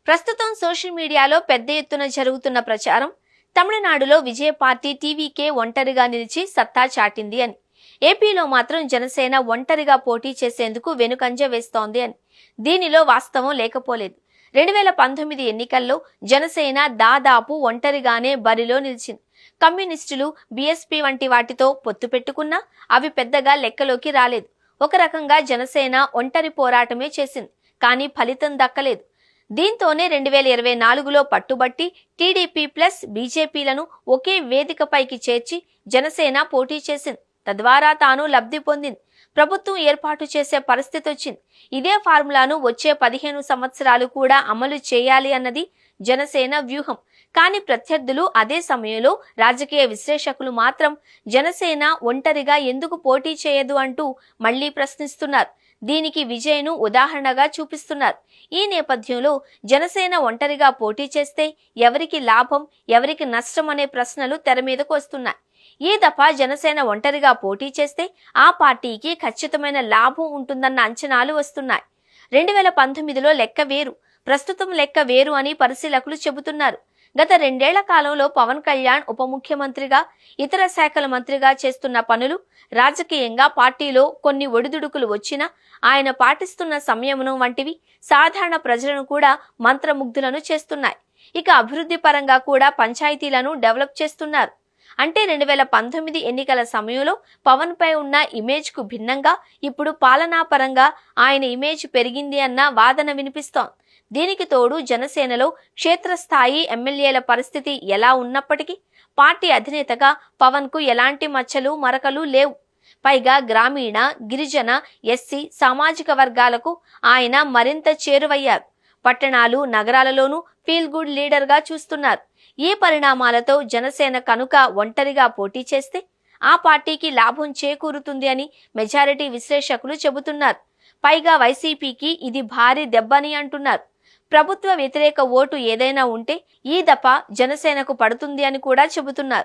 ప్రస్తుతం సోషల్ మీడియాలో పెద్ద ఎత్తున జరుగుతున్న ప్రచారం తమిళనాడులో విజయ పార్టీ టీవీకే ఒంటరిగా నిలిచి సత్తా చాటింది అని, ఏపీలో మాత్రం జనసేన ఒంటరిగా పోటీ చేసేందుకు వెనుకంజ వేస్తోంది అని. దీనిలో వాస్తవం లేకపోలేదు. 2019 ఎన్నికల్లో జనసేన దాదాపు ఒంటరిగానే బరిలో నిలిచింది. కమ్యూనిస్టులు, బీఎస్పీ వంటి వాటితో పొత్తు పెట్టుకున్నా అవి పెద్దగా లెక్కలోకి రాలేదు. ఒక రకంగా జనసేన ఒంటరి పోరాటమే చేసింది, కానీ ఫలితం దక్కలేదు. దీంతోనే 2024లో పట్టుబట్టి టీడీపీ ప్లస్ బీజేపీలను ఒకే వేదికపైకి చేర్చి జనసేన పోటీ చేసింది. తద్వారా తాను లబ్ధి పొందింది. ప్రభుత్వం ఏర్పాటు చేసే పరిస్థితి వచ్చింది. ఇదే ఫార్ములాను వచ్చే 15 సంవత్సరాలు కూడా అమలు చేయాలి అన్నది జనసేన వ్యూహం. కానీ ప్రత్యర్థులు, అదే సమయంలో రాజకీయ విశ్లేషకులు మాత్రం జనసేన ఒంటరిగా ఎందుకు పోటీ చేయదు అంటూ మళ్లీ ప్రశ్నిస్తున్నారు. దీనికి విజయ్ను ఉదాహరణగా చూపిస్తున్నారు. ఈ నేపథ్యంలో జనసేన ఒంటరిగా పోటీ చేస్తే ఎవరికి లాభం, ఎవరికి నష్టం అనే ప్రశ్నలు తెర మీదకు వస్తున్నాయి. ఈ దఫా జనసేన ఒంటరిగా పోటీ చేస్తే ఆ పార్టీకి ఖచ్చితమైన లాభం ఉంటుందన్న అంచనాలు వస్తున్నాయి. 2019లో లెక్క వేరు, ప్రస్తుతం లెక్క వేరు అని పరిశీలకులు చెబుతున్నారు. గత 2 ఏళ్ల కాలంలో పవన్ కళ్యాణ్ ఉప ముఖ్యమంత్రిగా, ఇతర శాఖల మంత్రిగా చేస్తున్న పనులు, రాజకీయంగా పార్టీలో కొన్ని ఒడిదుడుకులు వచ్చినా ఆయన పాటిస్తున్న సంయమనం వంటివి సాధారణ ప్రజలను కూడా మంత్రముగ్ధులను చేస్తున్నాయి. ఇక అభివృద్ధి పరంగా కూడా పంచాయతీలను డెవలప్ చేస్తున్నారు. అంటే 2019 ఎన్నికల సమయంలో పవన్ పై ఉన్న ఇమేజ్ కు భిన్నంగా ఇప్పుడు పాలనా పరంగా ఆయన ఇమేజ్ పెరిగింది అన్న వాదన వినిపిస్తోంది. దీనికి తోడు జనసేనలో క్షేత్రస్థాయి ఎమ్మెల్యేల పరిస్థితి ఎలా ఉన్నప్పటికీ పార్టీ అధినేతగా పవన్ కు ఎలాంటి మచ్చలు మరకలు లేవు. పైగా గ్రామీణ, గిరిజన, ఎస్సీ సామాజిక వర్గాలకు ఆయన మరింత చేరువయ్యారు. పట్టణాలు, నగరాలలోనూ ఫీల్ గుడ్ లీడర్ గా చూస్తున్నారు. ఈ పరిణామాలతో జనసేన కనుక ఒంటరిగా పోటీ చేస్తే ఆ పార్టీకి లాభం చేకూరుతుంది అని మెజారిటీ విశ్లేషకులు చెబుతున్నారు. పైగా వైసీపీకి ఇది భారీ దెబ్బని అంటున్నారు. ప్రభుత్వ వ్యతిరేక ఓటు ఏదైనా ఉంటే ఈ దఫా జనసేనకు పడుతుంది అని కూడా చెబుతున్నారు.